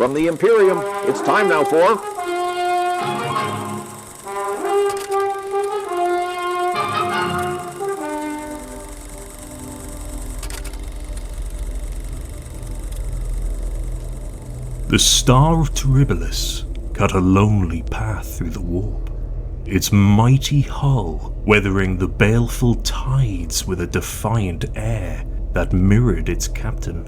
From the Imperium, it's time now for... The Star of Terribilis cut a lonely path through the warp, its mighty hull weathering the baleful tides with a defiant air that mirrored its captain.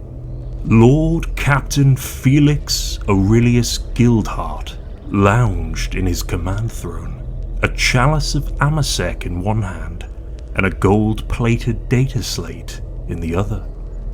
Lord Captain Felix Aurelius Gildhart lounged in his command throne, a chalice of amasec in one hand and a gold-plated data slate in the other.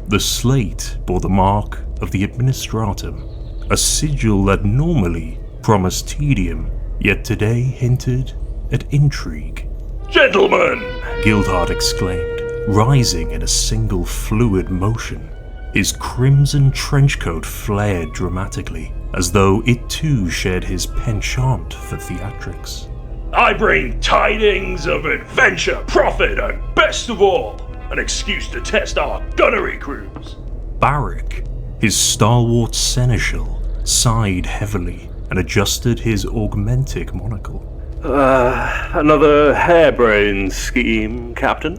The slate bore the mark of the Administratum, a sigil that normally promised tedium, yet today hinted at intrigue. "Gentlemen!" Gildhart exclaimed, rising in a single fluid motion. His crimson trenchcoat flared dramatically, as though it too shared his penchant for theatrics. "I bring tidings of adventure, profit, and best of all, an excuse to test our gunnery crews." Barrack, his stalwart seneschal, sighed heavily and adjusted his augmentic monocle. Another harebrained scheme, Captain?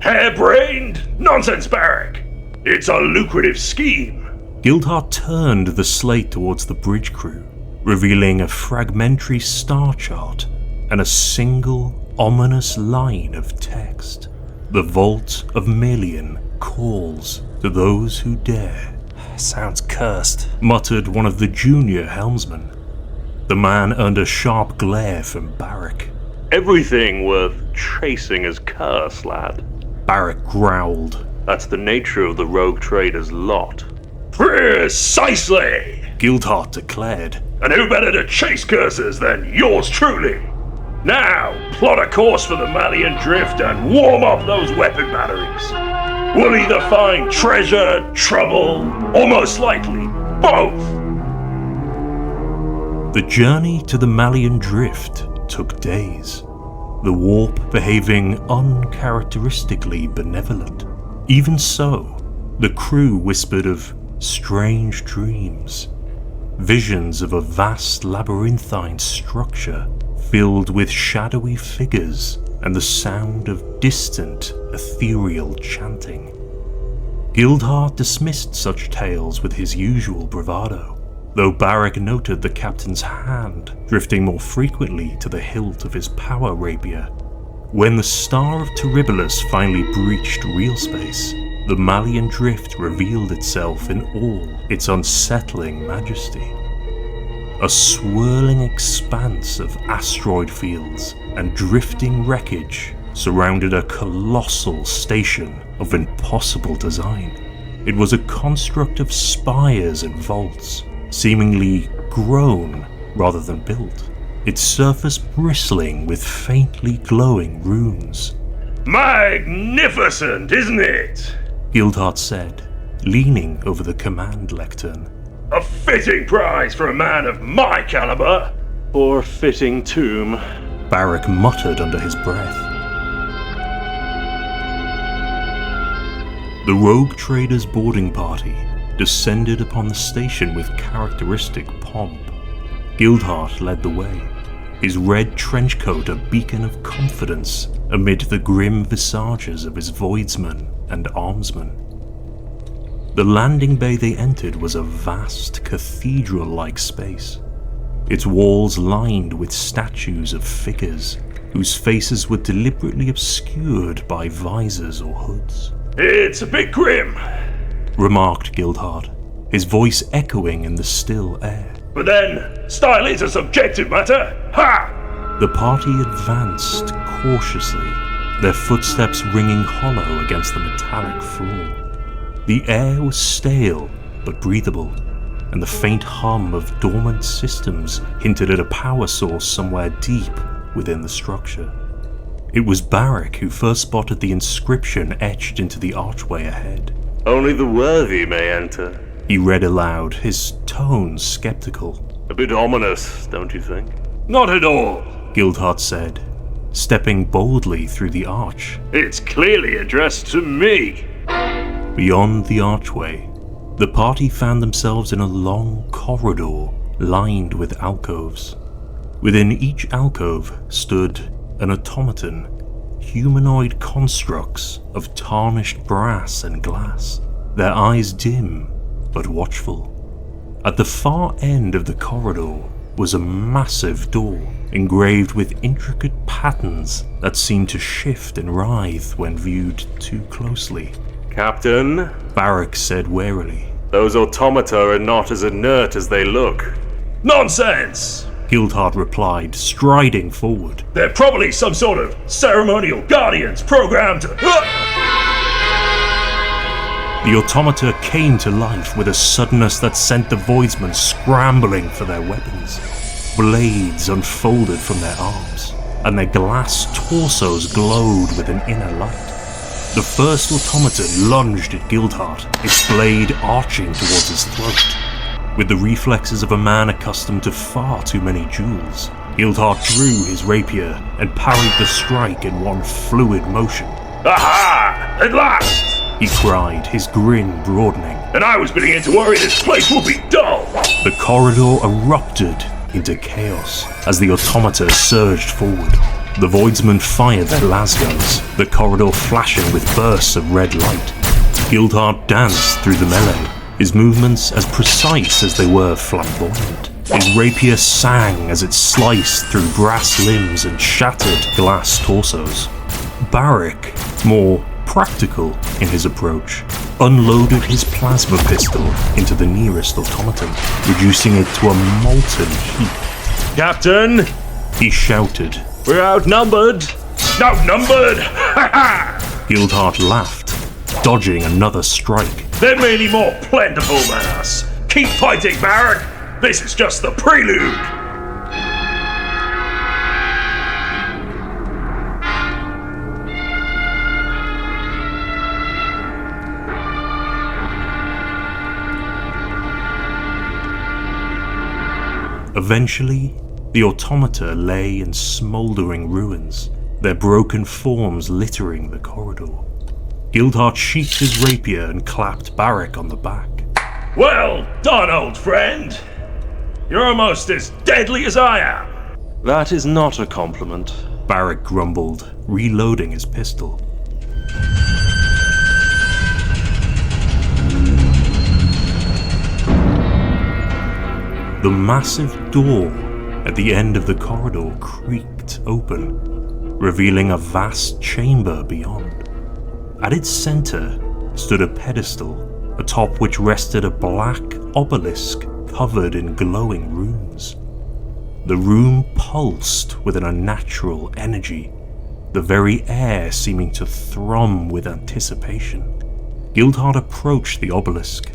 "Harebrained? Nonsense, Barrack! It's a lucrative scheme." Gildhart turned the slate towards the bridge crew, revealing a fragmentary star chart and a single, ominous line of text. "The Vault of Maelion calls to those who dare." Sounds cursed, muttered one of the junior helmsmen. The man earned a sharp glare from Barrack. "Everything worth chasing is cursed, lad." Barrack growled. "That's the nature of the rogue trader's lot." "Precisely!" Gildhart declared. "And who better to chase curses than yours truly? Now, plot a course for the Maelion Drift and warm up those weapon batteries. We'll either find treasure, trouble, or most likely, both." The journey to the Maelion Drift took days, the warp behaving uncharacteristically benevolent. Even so, the crew whispered of strange dreams, visions of a vast labyrinthine structure filled with shadowy figures and the sound of distant, ethereal chanting. Gildhart dismissed such tales with his usual bravado, though Barrack noted the captain's hand drifting more frequently to the hilt of his power rapier. When the Star of Terribilis finally breached real space, the Maelion Drift revealed itself in all its unsettling majesty. A swirling expanse of asteroid fields and drifting wreckage surrounded a colossal station of impossible design. It was a construct of spires and vaults, seemingly grown rather than built, its surface bristling with faintly glowing runes. "Magnificent, isn't it?" Gildhart said, leaning over the command lectern. "A fitting prize for a man of my caliber." "Or fitting tomb," Barrack muttered under his breath. The rogue trader's boarding party descended upon the station with characteristic pomp. Gildhart led the way, his red trenchcoat a beacon of confidence amid the grim visages of his voidsmen and armsmen. The landing bay they entered was a vast, cathedral-like space, its walls lined with statues of figures whose faces were deliberately obscured by visors or hoods. "It's a bit grim," remarked Gildhart, his voice echoing in the still air. "but then, style is a subjective matter. Ha!" The party advanced cautiously, their footsteps ringing hollow against the metallic floor. The air was stale but breathable, and the faint hum of dormant systems hinted at a power source somewhere deep within the structure. It was Barrack who first spotted the inscription etched into the archway ahead. "Only the worthy may enter." He read aloud, his tone skeptical. "A bit ominous, don't you think?" "Not at all," Gildhart said, stepping boldly through the arch. "It's clearly addressed to me." Beyond the archway, The party found themselves in a long corridor lined with alcoves. Within each alcove stood an automaton, humanoid constructs of tarnished brass and glass, their eyes dim but watchful. At the far end of the corridor was a massive door, engraved with intricate patterns that seemed to shift and writhe when viewed too closely. Captain, Barak said warily. those automata are not as inert as they look. Nonsense! Gildhart replied, striding forward. They're probably some sort of ceremonial guardians programmed to... The automata came to life with a suddenness that sent the voidsmen scrambling for their weapons. Blades unfolded from their arms, and their glass torsos glowed with an inner light. The first automaton lunged at Gildhart, its blade arching towards his throat. With the reflexes of a man accustomed to far too many duels, Gildhart drew his rapier and parried the strike in one fluid motion. Aha! At last! He cried, his grin broadening. And I was beginning to worry this place would be dull! The corridor erupted into chaos as the automata surged forward. The voidsmen fired their lasguns, the corridor flashing with bursts of red light. Gildhart danced through the melee, his movements as precise as they were flamboyant. His rapier sang as it sliced through brass limbs and shattered glass torsos. Barak, more practical in his approach, unloaded his plasma pistol into the nearest automaton, reducing it to a molten heap. Captain! He shouted. We're outnumbered! Outnumbered? Ha ha! Gildhart laughed, dodging another strike. They're merely more plentiful than us. Keep fighting, Barak! This is just the prelude! Eventually, the automata lay in smouldering ruins, their broken forms littering the corridor. Gildhart sheathed his rapier and clapped Barak on the back. Well done, old friend! You're almost as deadly as I am! That is not a compliment. Barak grumbled, reloading his pistol. The massive door at the end of the corridor creaked open, revealing a vast chamber beyond. At its center stood a pedestal, atop which rested a black obelisk covered in glowing runes. The room pulsed with an unnatural energy, the very air seeming to thrum with anticipation. Gildhart approached the obelisk,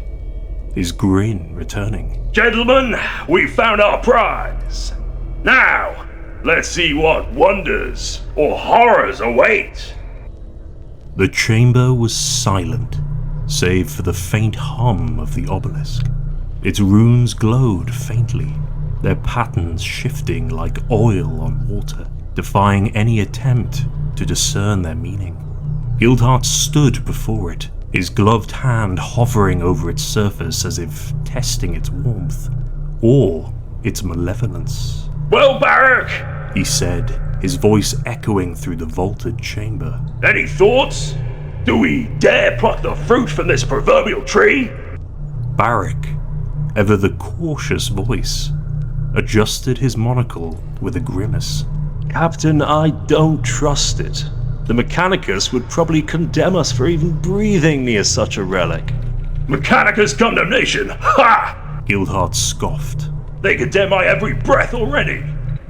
his grin returning. Gentlemen, we found our prize. Now, let's see what wonders or horrors await. The chamber was silent, save for the faint hum of the obelisk. Its runes glowed faintly, their patterns shifting like oil on water, defying any attempt to discern their meaning. Gildhart stood before it, his gloved hand hovering over its surface as if testing its warmth, or its malevolence. Well, Barak, He said, his voice echoing through the vaulted chamber. any thoughts? Do we dare pluck the fruit from this proverbial tree? Barak, ever the cautious voice, adjusted his monocle with a grimace. Captain, I don't trust it. The Mechanicus would probably condemn us for even breathing near such a relic. Mechanicus condemnation, ha! Gildhart scoffed. They condemn my every breath already.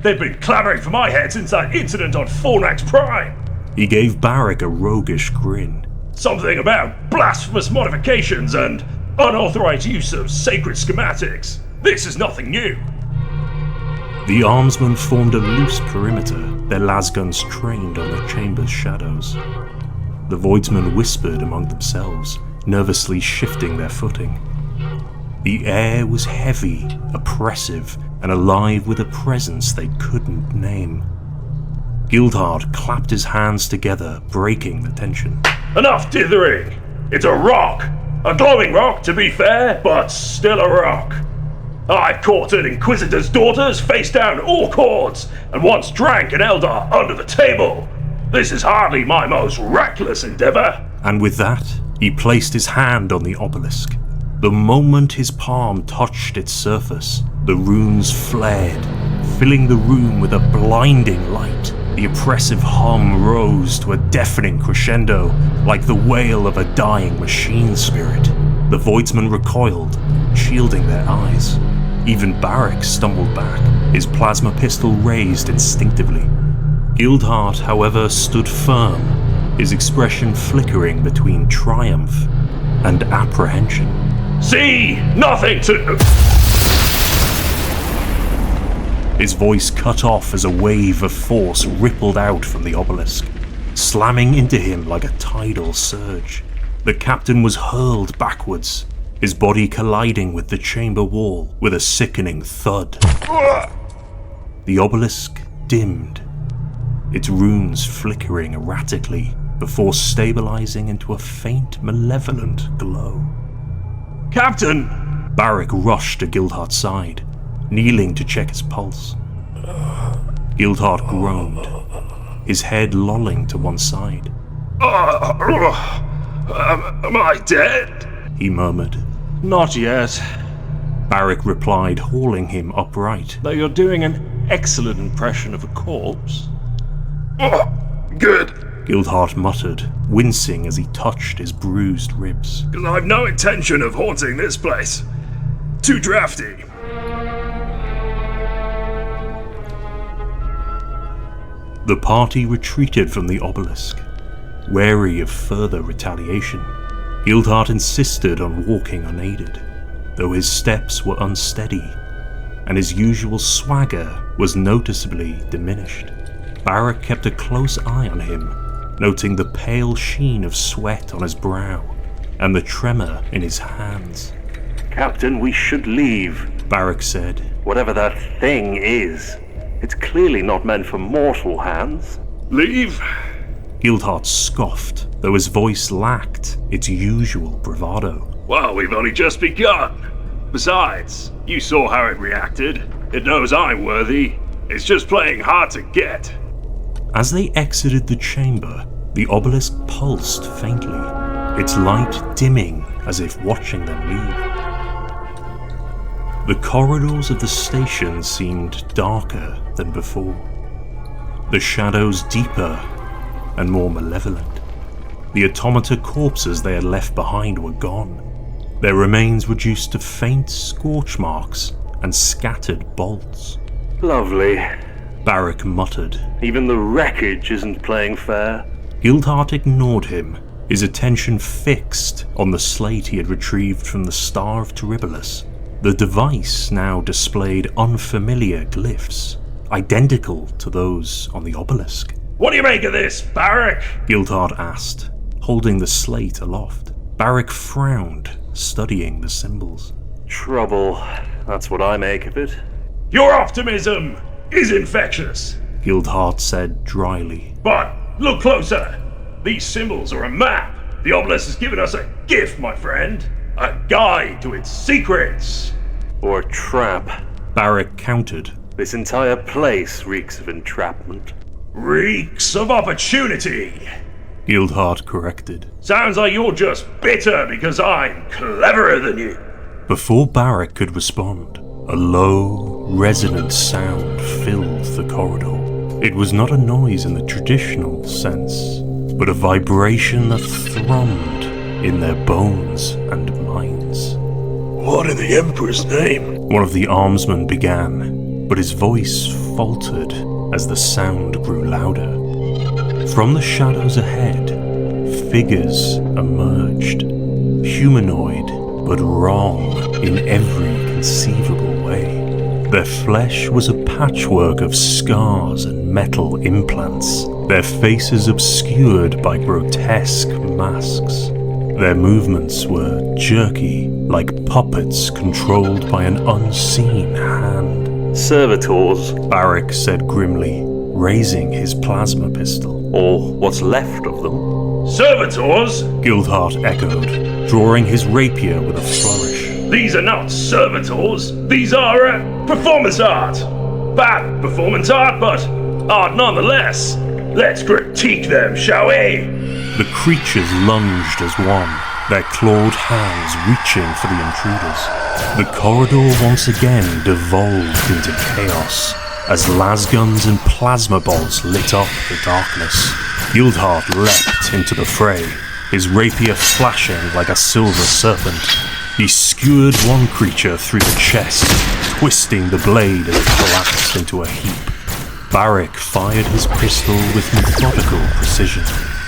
They've been clamoring for my head since that incident on Fornax Prime. He gave Barak a roguish grin. Something about blasphemous modifications and unauthorized use of sacred schematics. This is nothing new. The armsmen formed a loose perimeter, their lasguns trained on the chamber's shadows. The voidsmen whispered among themselves, nervously shifting their footing. The air was heavy, oppressive, and alive with a presence they couldn't name. Gildhart clapped his hands together, breaking the tension. Enough dithering! It's a rock! A glowing rock, to be fair, but still a rock. I've courted Inquisitor's daughters, faced down orc hordes, and once drank an Eldar under the table. This is hardly my most reckless endeavor. And with that, he placed his hand on the obelisk. The moment his palm touched its surface, the runes flared, filling the room with a blinding light. The oppressive hum rose to a deafening crescendo, like the wail of a dying machine spirit. The Voidsmen recoiled, shielding their eyes. Even Barak stumbled back, his plasma pistol raised instinctively. Gildhart, however, stood firm, his expression flickering between triumph and apprehension. See, nothing to... His voice cut off as a wave of force rippled out from the obelisk, slamming into him like a tidal surge. The captain was hurled backwards, his body colliding with the chamber wall with a sickening thud. The obelisk dimmed, its runes flickering erratically before stabilizing into a faint, malevolent glow. Captain! Barak rushed to Gildhart's side, kneeling to check his pulse. Gildhart groaned, his head lolling to one side. Am I dead? He murmured. Not yet, Barak replied, hauling him upright. though you're doing an excellent impression of a corpse. Good, Gildhart muttered, wincing as he touched his bruised ribs. because I've no intention of haunting this place. Too drafty. The party retreated from the obelisk, wary of further retaliation. Gildhart insisted on walking unaided, though his steps were unsteady, and his usual swagger was noticeably diminished. Barak kept a close eye on him, noting the pale sheen of sweat on his brow and the tremor in his hands. Captain, we should leave. Barak said. Whatever that thing is, it's clearly not meant for mortal hands. Leave? Gildhart scoffed, though his voice lacked its usual bravado. Well, we've only just begun. Besides, you saw how it reacted. It knows I'm worthy. It's just playing hard to get. As they exited the chamber, the obelisk pulsed faintly, its light dimming as if watching them leave. The corridors of the station seemed darker than before, the shadows deeper and more malevolent. The automata corpses they had left behind were gone, their remains reduced to faint scorch marks and scattered bolts. Lovely. Barak muttered. Even the wreckage isn't playing fair. Gildhart ignored him, his attention fixed on the slate he had retrieved from the Star of Terribilis. The device now displayed unfamiliar glyphs, identical to those on the obelisk. What do you make of this, Barak? Gildhart asked, holding the slate aloft. Barak frowned, studying the symbols. Trouble. That's what I make of it. Your optimism is infectious. Gildhart said dryly. But look closer. These symbols are a map. The obelisk has given us a gift, my friend. A guide to its secrets. Or a trap. Barak countered. This entire place reeks of entrapment. Reeks of opportunity. Gildhart corrected. Sounds like you're just bitter because I'm cleverer than you. Before Barak could respond, a low, resonant sound filled the corridor. It was not a noise in the traditional sense, but a vibration that thrummed in their bones and minds. What in the Emperor's name? One of the armsmen began, but his voice faltered as the sound grew louder. From the shadows ahead, figures emerged, humanoid but wrong in every conceivable way. Their flesh was a patchwork of scars and metal implants, their faces obscured by grotesque masks. Their movements were jerky, like puppets controlled by an unseen hand. Servitors, Barak said grimly, raising his plasma pistol. or what's left of them. Servitors? Gildhart echoed, drawing his rapier with a flourish. These are not servitors. These are, performance art. Bad performance art, but art nonetheless. Let's critique them, shall we? The creatures lunged as one, their clawed hands reaching for the intruders. The corridor once again devolved into chaos as lasguns and plasma bolts lit up the darkness. Gildhart leapt into the fray, his rapier flashing like a silver serpent. He skewered one creature through the chest, twisting the blade as it collapsed into a heap. Barak fired his pistol with methodical precision,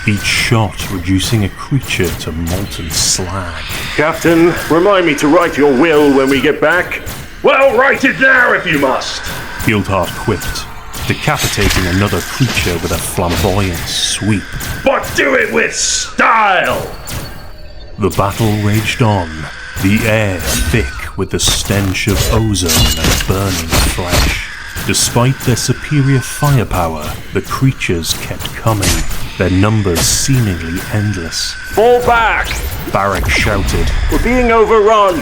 each shot reducing a creature to molten slag. Captain, remind me to write your will when we get back. Well, write it now if you must. Gildhart quipped, decapitating another creature with a flamboyant sweep. But do it with style! The battle raged on, the air thick with the stench of ozone and burning flesh. Despite their superior firepower, the creatures kept coming, their numbers seemingly endless. Fall back! Barak shouted. We're being overrun!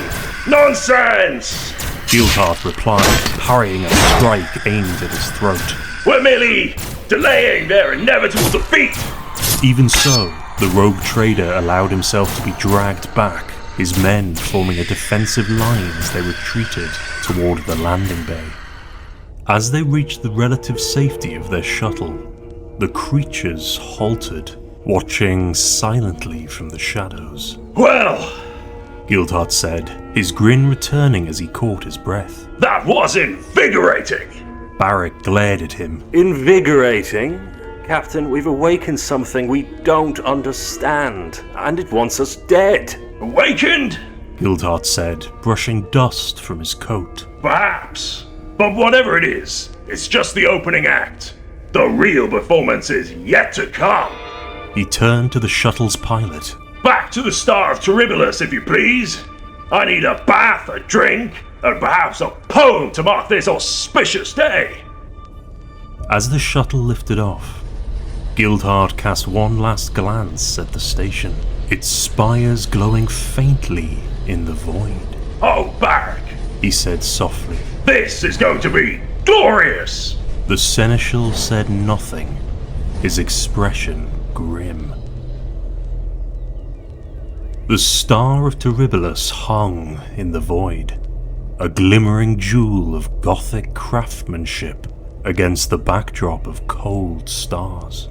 Nonsense! Gildhart replied, parrying a strike aimed at his throat. We're merely delaying their inevitable defeat! Even so, the rogue trader allowed himself to be dragged back, his men forming a defensive line as they retreated toward the landing bay. As they reached the relative safety of their shuttle, the creatures halted, watching silently from the shadows. Well, Gildhart said, his grin returning as he caught his breath. that was invigorating! Barak glared at him. Invigorating? Captain, we've awakened something we don't understand, and it wants us dead. Awakened? Gildhart said, brushing dust from his coat. Perhaps. But whatever it is, it's just the opening act. The real performance is yet to come. He turned to the shuttle's pilot. Back to the Star of Terribilis, if you please. I need a bath, a drink, and perhaps a poem to mark this auspicious day. As the shuttle lifted off, Gildhart cast one last glance at the station, its spires glowing faintly in the void. Oh, Barak, He said softly. this is going to be glorious! The seneschal said nothing, his expression grim. The Star of Terribilis hung in the void, a glimmering jewel of Gothic craftsmanship against the backdrop of cold stars.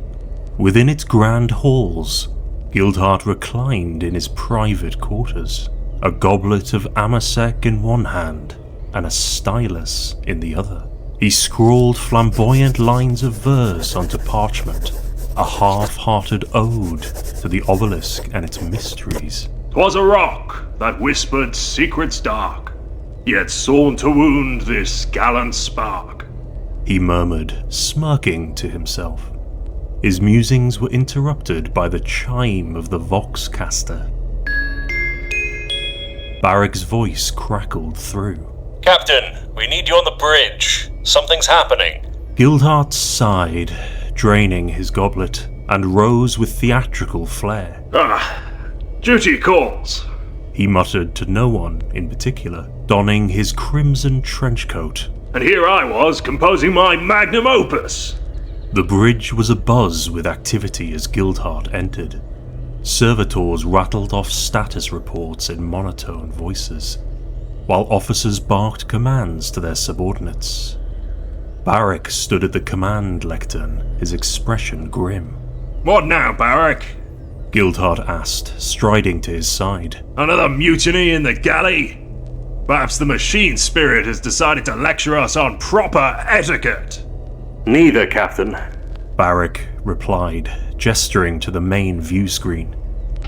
Within its grand halls, Gildhart reclined in his private quarters, a goblet of amasec in one hand and a stylus in the other. He scrawled flamboyant lines of verse onto parchment, a half-hearted ode to the obelisk and its mysteries. 'Twas a rock that whispered secrets dark, yet sought to wound this gallant spark. He murmured, smirking to himself. His musings were interrupted by the chime of the voxcaster. Barak's voice crackled through. Captain, we need you on the bridge. Something's happening. Gildhart sighed, draining his goblet, and rose with theatrical flair. Duty calls. He muttered to no one in particular, donning his crimson trench coat. And here I was composing my magnum opus. The bridge was abuzz with activity as Gildhart entered. Servitors rattled off status reports in monotone voices, while officers barked commands to their subordinates. Barak stood at the command lectern, his expression grim. What now, Barak? Gildhart asked, striding to his side. Another mutiny in the galley? Perhaps the machine spirit has decided to lecture us on proper etiquette. Neither, Captain. Barak replied, gesturing to the main view screen.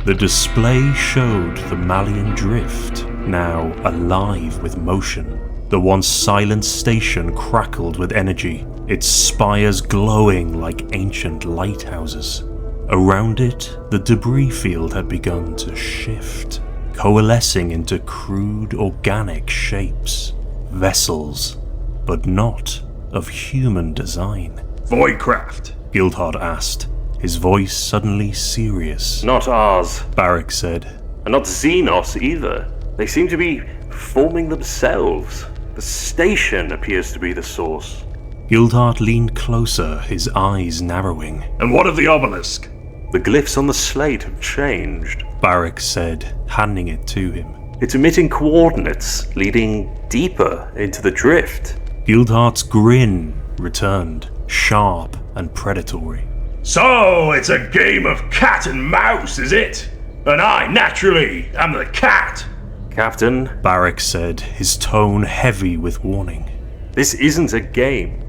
The display showed the Maelion Drift, now alive with motion. The once silent station crackled with energy, its spires glowing like ancient lighthouses. Around it, the debris field had begun to shift, coalescing into crude organic shapes, vessels, but not of human design. Voidcraft. Gildhart asked, his voice suddenly serious. Not ours. Barak said. And not Xenos either. They seem to be forming themselves. The station appears to be the source. Gildhart leaned closer, his eyes narrowing. And what of the obelisk? The glyphs on the slate have changed, Barak said, handing it to him. It's emitting coordinates leading deeper into the drift. Gildhart's grin returned, sharp and predatory. So, it's a game of cat and mouse, is it? And I, naturally, am the cat. Captain, Barak said, his tone heavy with warning. This isn't a game.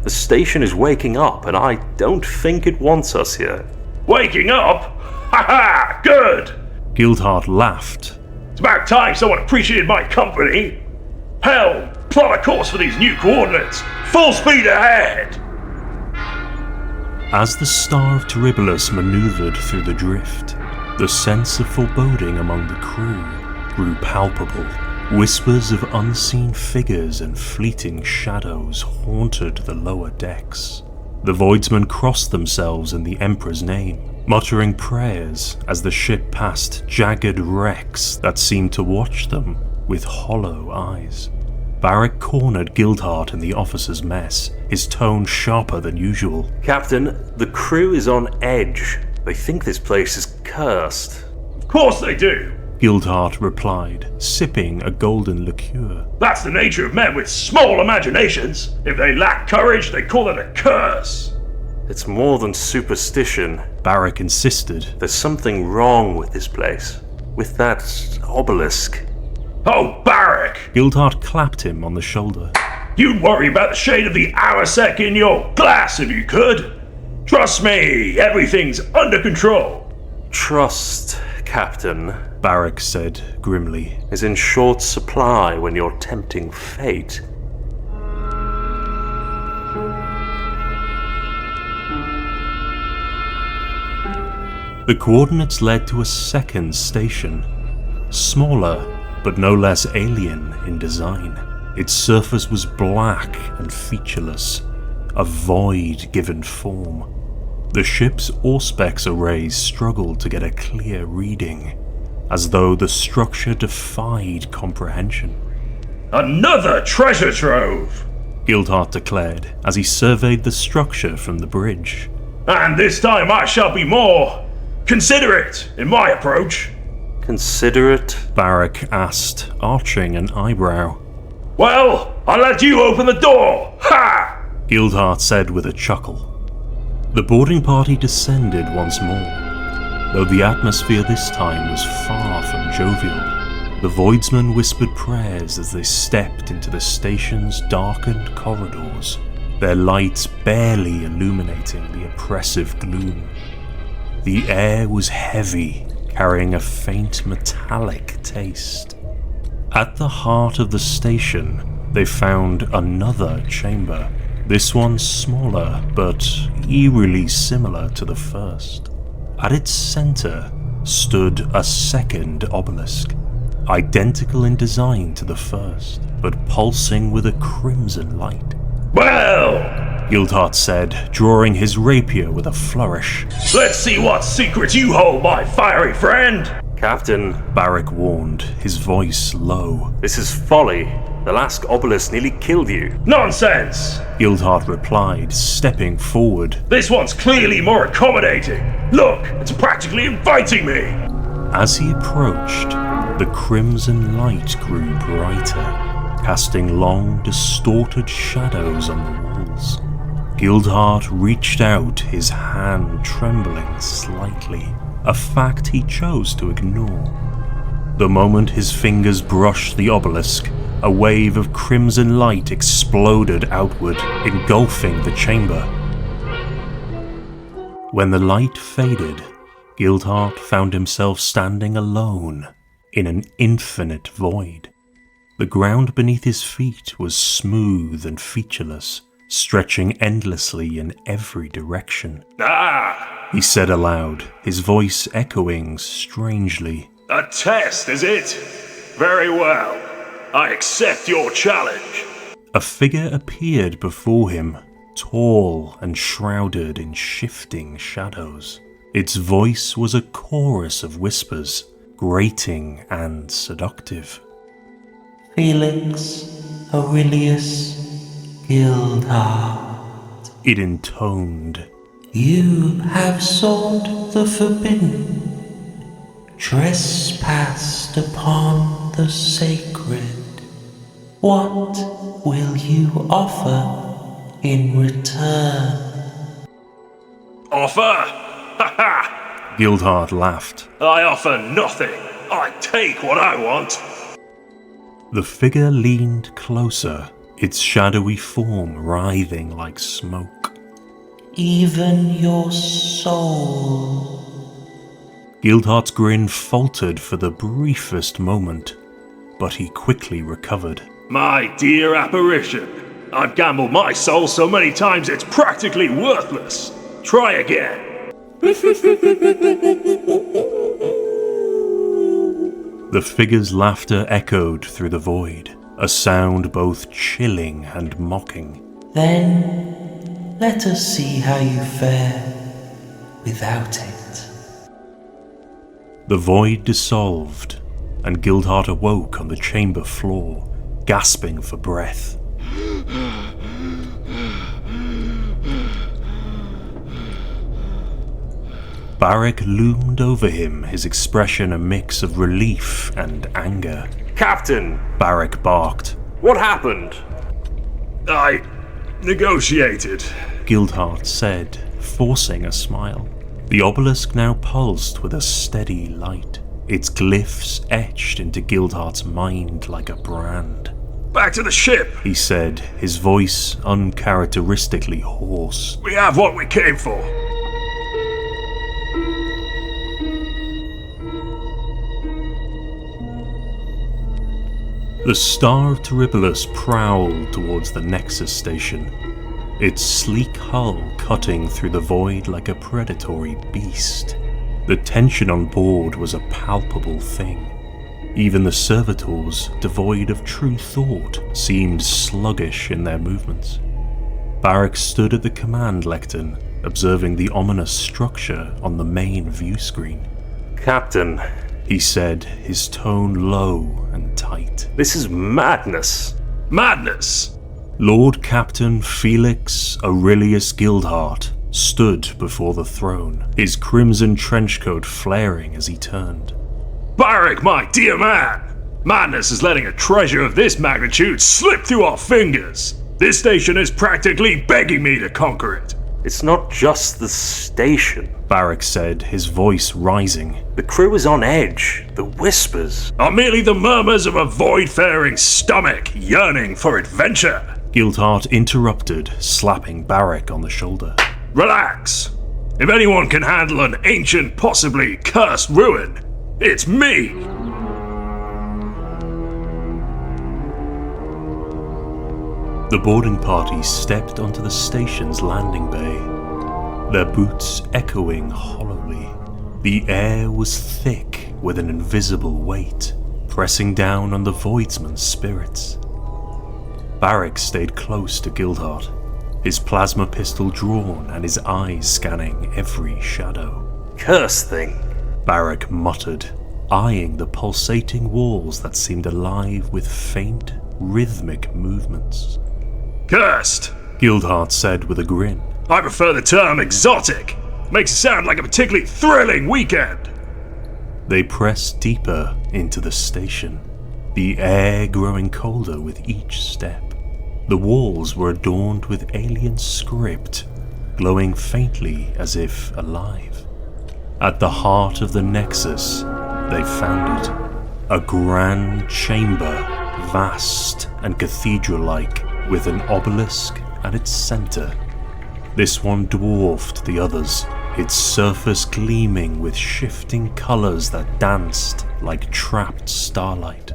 The station is waking up, and I don't think it wants us here. Waking up? Ha ha! Good! Gildhart laughed. It's about time someone appreciated my company. Hell, plot a course for these new coordinates. Full speed ahead! As the Star of Terribilis maneuvered through the drift, the sense of foreboding among the crew grew palpable. Whispers of unseen figures and fleeting shadows haunted the lower decks. The Voidsmen crossed themselves in the Emperor's name, muttering prayers as the ship passed jagged wrecks that seemed to watch them with hollow eyes. Barak cornered Gildhart in the officers' mess, his tone sharper than usual. Captain, the crew is on edge. They think this place is cursed. Of course they do. Gildhart replied, sipping a golden liqueur. That's the nature of men with small imaginations. If they lack courage, they call it a curse. It's more than superstition. Barak insisted. There's something wrong with this place. With that obelisk. Oh, Barak! Gildhart clapped him on the shoulder. You'd worry about the shade of the hour-sec in your glass if you could. Trust me, everything's under control. Trust, Captain, Barak said grimly, is in short supply when you're tempting fate. The coordinates led to a second station, smaller but no less alien in design. Its surface was black and featureless, a void given form. The ship's Auspex arrays struggled to get a clear reading, as though the structure defied comprehension. Another treasure trove! Gildhart declared as he surveyed the structure from the bridge. And this time I shall be more considerate in my approach. Considerate? Barak asked, arching an eyebrow. Well, I'll let you open the door! Ha! Gildhart said with a chuckle. The boarding party descended once more, though the atmosphere this time was far from jovial. The Voidsmen whispered prayers as they stepped into the station's darkened corridors, their lights barely illuminating the oppressive gloom. The air was heavy, carrying a faint metallic taste. At the heart of the station, they found another chamber, this one smaller but eerily similar to the first. At its center stood a second obelisk, identical in design to the first, but pulsing with a crimson light. Well, Gildhart said, drawing his rapier with a flourish. Let's see what secrets you hold, my fiery friend! Captain, Barak warned, his voice low. This is folly. The last obelisk nearly killed you. Nonsense! Gildhart replied, stepping forward. This one's clearly more accommodating. Look, it's practically inviting me! As he approached, the crimson light grew brighter, casting long, distorted shadows on the walls. Gildhart reached out, his hand trembling slightly, a fact he chose to ignore. The moment his fingers brushed the obelisk, a wave of crimson light exploded outward, engulfing the chamber. When the light faded, Gildhart found himself standing alone in an infinite void. The ground beneath his feet was smooth and featureless, stretching endlessly in every direction. Ah! He said aloud, his voice echoing strangely. A test, is it? Very well. I accept your challenge. A figure appeared before him, tall and shrouded in shifting shadows. Its voice was a chorus of whispers, grating and seductive. Felix, Aurelius, Gildhart. It intoned. You have sought the forbidden, trespassed upon the sacred. What will you offer in return? Offer? Ha ha! Gildhart laughed. I offer nothing. I take what I want. The figure leaned closer, its shadowy form writhing like smoke. Even your soul. Gildhart's grin faltered for the briefest moment, but he quickly recovered. My dear apparition, I've gambled my soul so many times it's practically worthless. Try again. The figure's laughter echoed through the void, a sound both chilling and mocking. Then let us see how you fare without it. The void dissolved, and Gildhart awoke on the chamber floor, gasping for breath. Barak loomed over him, his expression a mix of relief and anger. Captain, Barak barked. what happened? I negotiated. Gildhart said, forcing a smile. The obelisk now pulsed with a steady light, its glyphs etched into Gildhart's mind like a brand. Back to the ship. He said, his voice uncharacteristically hoarse. We have what we came for. The Star of Terribilis prowled towards the Nexus station, its sleek hull cutting through the void like a predatory beast. The tension on board was a palpable thing. Even the servitors, devoid of true thought, seemed sluggish in their movements. Barak stood at the command lectern, observing the ominous structure on the main view screen. Captain, He said, his tone low and tight. this is madness. Madness. Lord Captain Felix Aurelius Gildhart stood before the throne, his crimson trenchcoat flaring as he turned. Barak, my dear man. Madness is letting a treasure of this magnitude slip through our fingers. This station is practically begging me to conquer it. It's not just the station. Barak said, his voice rising. The crew is on edge. The whispers. Are merely the murmurs of a void-faring stomach yearning for adventure. Gildhart interrupted, slapping Barak on the shoulder. Relax. If anyone can handle an ancient, possibly cursed ruin, it's me. The boarding party stepped onto the station's landing bay, their boots echoing hollowly. The air was thick with an invisible weight, pressing down on the voidsman's spirits. Barak stayed close to Gildhart, his plasma pistol drawn and his eyes scanning every shadow. Curse thing. Barak muttered, eyeing the pulsating walls that seemed alive with faint, rhythmic movements. Cursed. Gildhart said with a grin. I prefer the term exotic. Makes it sound like a particularly thrilling weekend. They pressed deeper into the station, the air growing colder with each step. The walls were adorned with alien script, glowing faintly as if alive. At the heart of the Nexus, they found it. A grand chamber, vast and cathedral-like, with an obelisk at its center. This one dwarfed the others, its surface gleaming with shifting colors that danced like trapped starlight.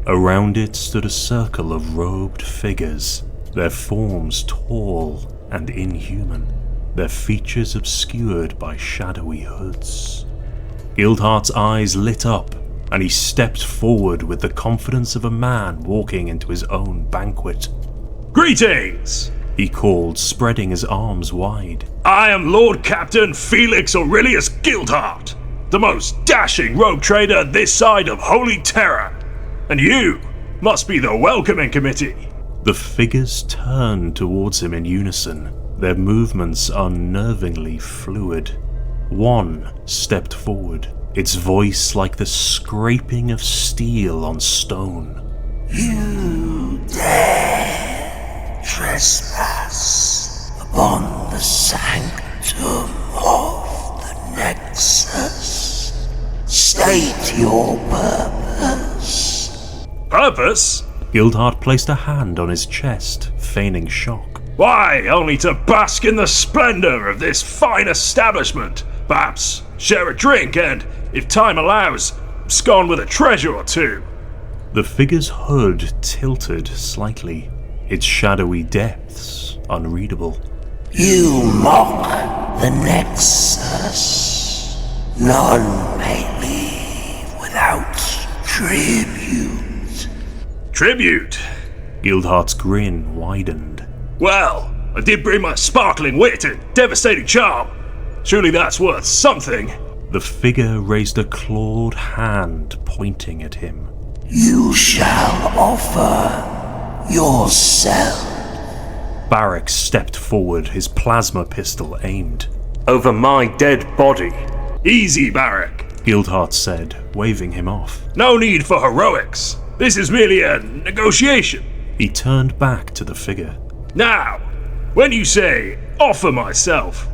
Around it stood a circle of robed figures, their forms tall and inhuman, their features obscured by shadowy hoods. Gildhart's eyes lit up, and he stepped forward with the confidence of a man walking into his own banquet. Greetings! he called, spreading his arms wide. I am Lord Captain Felix Aurelius Gildhart, the most dashing rogue trader this side of Holy Terror. And you must be the welcoming committee. The figures turned towards him in unison, their movements unnervingly fluid. One stepped forward, its voice like the scraping of steel on stone. You dare trespass upon the sanctum of the Nexus. State your purpose. Purpose? Gildhart placed a hand on his chest, feigning shock. Why, only to bask in the splendor of this fine establishment. Perhaps share a drink and, if time allows, scone with a treasure or two. The figure's hood tilted slightly, its shadowy depths unreadable. You mock the Nexus. None may leave without tribute. Tribute? Gildhart's grin widened. Well, I did bring my sparkling wit and devastating charm. Surely that's worth something. The figure raised a clawed hand, pointing at him. You shall offer yourself. Barak stepped forward, his plasma pistol aimed. Over my dead body. Easy, Barak. Gildhart said, waving him off. No need for heroics. This is merely a negotiation. He turned back to the figure. Now, when you say, offer myself,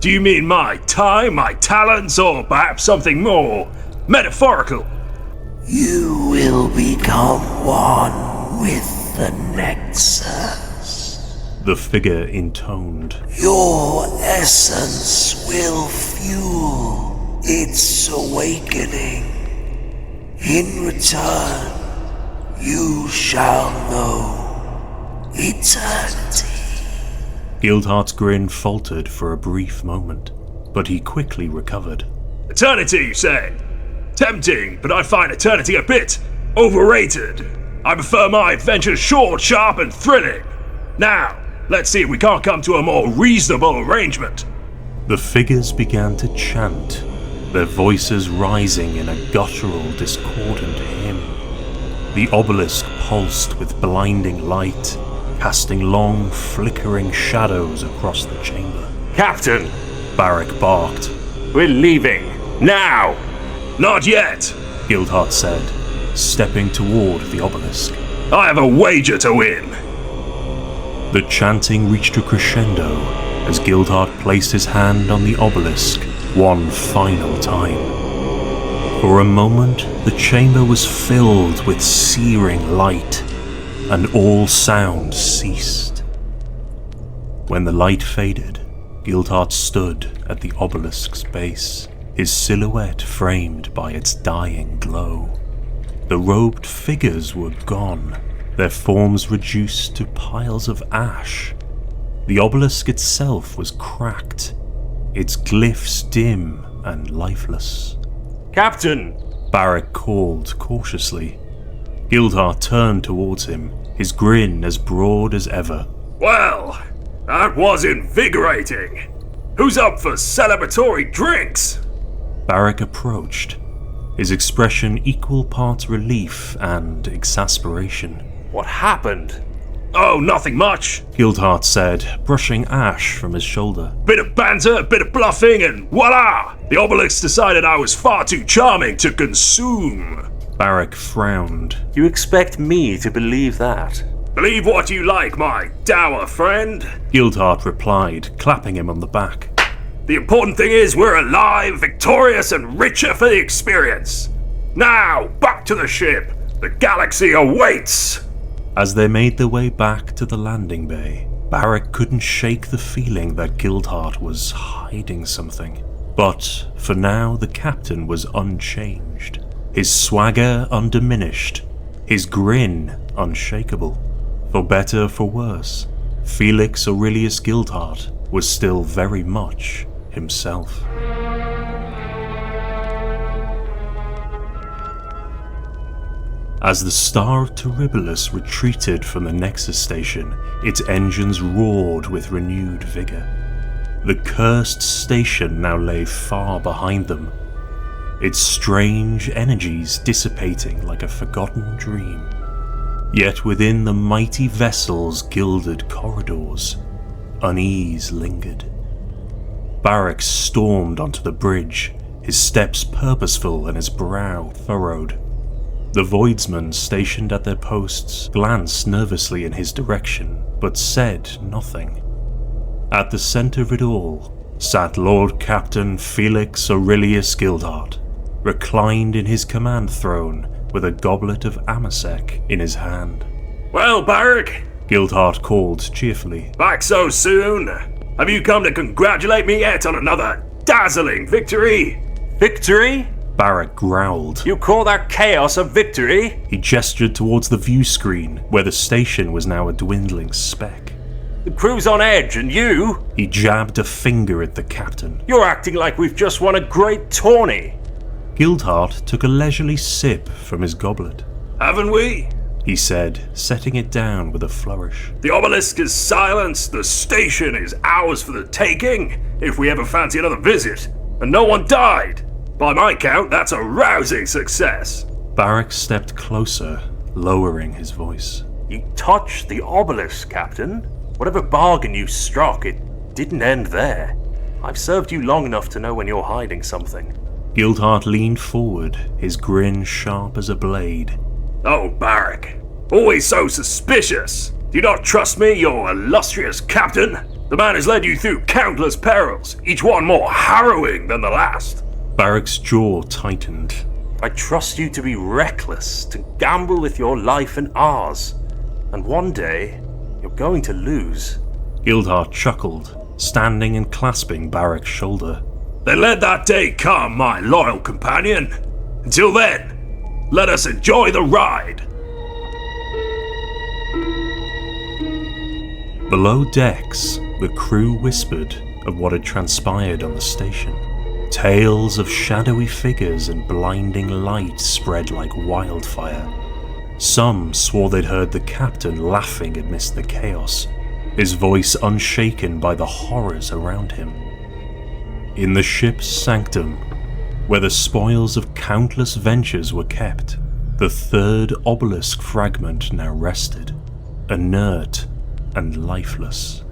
do you mean my time, my talents, or perhaps something more metaphorical? You will become one with the Nexus. The figure intoned. Your essence will fuel its awakening. In return, you shall know eternity. Gildhart's grin faltered for a brief moment, but he quickly recovered. Eternity, you say? Tempting, but I find eternity a bit overrated. I prefer my adventures short, sharp, and thrilling. Now, let's see if we can't come to a more reasonable arrangement. The figures began to chant, their voices rising in a guttural, discordant hymn. The obelisk pulsed with blinding light, casting long, flickering shadows across the chamber. Captain, Barak barked. we're leaving. Now! Not yet. Gildhart said, stepping toward the obelisk. I have a wager to win. The chanting reached a crescendo as Gildhart placed his hand on the obelisk one final time. For a moment, the chamber was filled with searing light, and all sound ceased. When the light faded, Gildhart stood at the obelisk's base, his silhouette framed by its dying glow. The robed figures were gone, their forms reduced to piles of ash. The obelisk itself was cracked, its glyphs dim and lifeless. Captain! Barak called cautiously. Gildhart turned towards him, his grin as broad as ever. Well, that was invigorating. Who's up for celebratory drinks? Barak approached, his expression equal parts relief and exasperation. What happened? Oh, nothing much. Gildhart said, brushing ash from his shoulder. Bit of banter, a bit of bluffing, and voila! The obelisk decided I was far too charming to consume. Barak frowned. You expect me to believe that? Believe what you like, my dour friend. Gildhart replied, clapping him on the back. The important thing is we're alive, victorious, and richer for the experience. Now, back to the ship. The galaxy awaits. As they made their way back to the landing bay, Barak couldn't shake the feeling that Gildhart was hiding something. But for now, the captain was unchanged, his swagger undiminished, his grin unshakable. For better, for worse, Felix Aurelius Gildhart was still very much himself. As the Star of Terribilis retreated from the Nexus station, its engines roared with renewed vigor. The cursed station now lay far behind them, its strange energies dissipating like a forgotten dream. Yet within the mighty vessel's gilded corridors, unease lingered. Barak stormed onto the bridge, his steps purposeful and his brow furrowed. The voidsmen stationed at their posts glanced nervously in his direction, but said nothing. At the centre of it all sat Lord Captain Felix Aurelius Gildhart, reclined in his command throne with a goblet of amasec in his hand. Well, Barak, Gildhart called cheerfully. Back so soon? Have you come to congratulate me yet on another dazzling victory? Victory? Barak growled. You call that chaos a victory? He gestured towards the view screen, where the station was now a dwindling speck. The crew's on edge, and you? He jabbed a finger at the captain. You're acting like we've just won a great tourney. Gildhart took a leisurely sip from his goblet. Haven't we? He said, setting it down with a flourish. The obelisk is silenced, the station is ours for the taking, if we ever fancy another visit, and no one died. By my count, that's a rousing success. Barak stepped closer, lowering his voice. You touched the obelisk, Captain. Whatever bargain you struck, it didn't end there. I've served you long enough to know when you're hiding something. Gildhart leaned forward, his grin sharp as a blade. Oh, Barak, always so suspicious. Do you not trust me, your illustrious captain? The man has led you through countless perils, each one more harrowing than the last. Barak's jaw tightened. I trust you to be reckless, to gamble with your life and ours. And one day, you're going to lose. Gildhart chuckled, standing and clasping Barak's shoulder. Then let that day come, my loyal companion. Until then, let us enjoy the ride. Below decks, the crew whispered of what had transpired on the station. Tales of shadowy figures and blinding light spread like wildfire. Some swore they'd heard the captain laughing amidst the chaos, his voice unshaken by the horrors around him. In the ship's sanctum, where the spoils of countless ventures were kept, the third obelisk fragment now rested, inert and lifeless.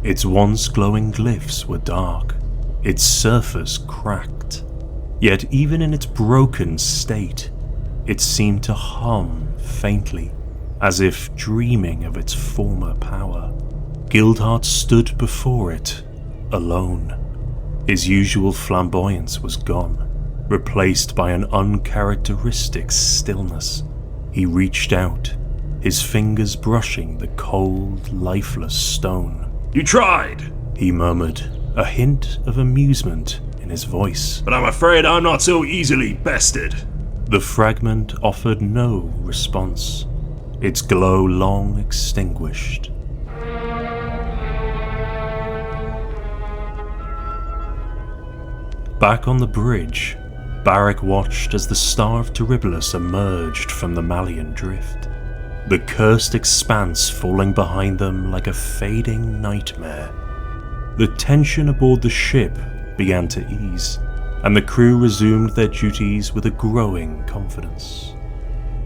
Its once glowing glyphs were dark, its surface cracked. Yet even in its broken state, it seemed to hum faintly, as if dreaming of its former power. Gildhart stood before it, alone. His usual flamboyance was gone, replaced by an uncharacteristic stillness. He reached out, his fingers brushing the cold, lifeless stone. You tried, he murmured, a hint of amusement in his voice. But I'm afraid I'm not so easily bested. The fragment offered no response, its glow long extinguished. Back on the bridge, Barak watched as the Star of Terribilis emerged from the Maelion Drift, the cursed expanse falling behind them like a fading nightmare. The tension aboard the ship began to ease, and the crew resumed their duties with a growing confidence.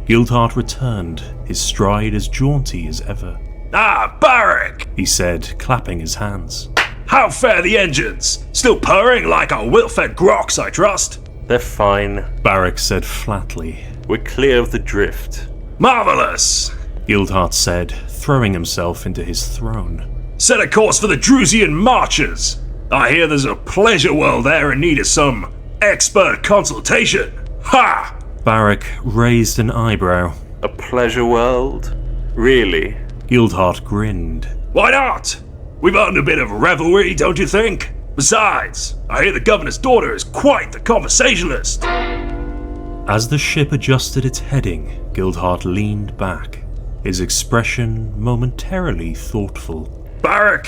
Gildhart returned, his stride as jaunty as ever. Ah, Barak, he said, clapping his hands. How fare the engines? Still purring like our well-fed groks, I trust? They're fine, Barak said flatly. We're clear of the drift. Marvellous, Gildhart said, throwing himself into his throne. Set a course for the Drusian marches. I hear there's a pleasure world there in need of some expert consultation. Ha! Barak raised an eyebrow. A pleasure world? Really? Gildhart grinned. Why not? We've earned a bit of revelry, don't you think? Besides, I hear the governor's daughter is quite the conversationalist. As the ship adjusted its heading, Gildhart leaned back, his expression momentarily thoughtful. Barak,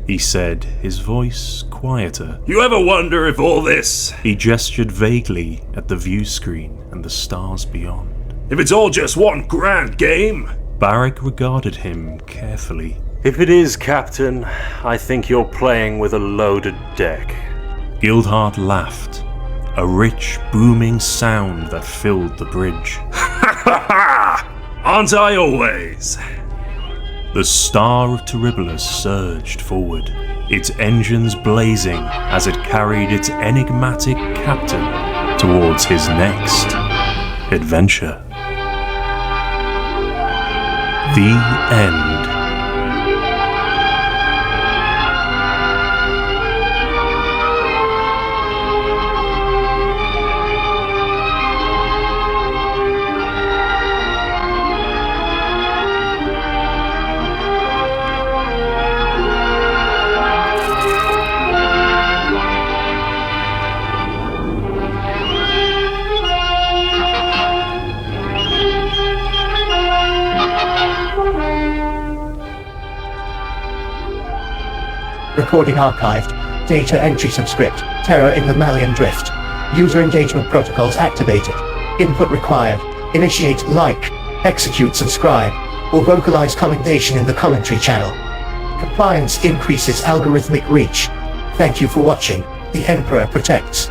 he said, his voice quieter. You ever wonder if all this... He gestured vaguely at the view screen and the stars beyond. If it's all just one grand game. Barrick regarded him carefully. If it is, Captain, I think you're playing with a loaded deck. Gildhart laughed, a rich, booming sound that filled the bridge. Ha ha ha! Aren't I always? The Star of Terribilis surged forward, its engines blazing as it carried its enigmatic captain towards his next adventure. The end. Recording archived. Data entry subscript. Terror in the Maelion Drift. User engagement protocols activated. Input required. Initiate like, execute subscribe, or vocalize commendation in the commentary channel. Compliance increases algorithmic reach. Thank you for watching. The Emperor protects.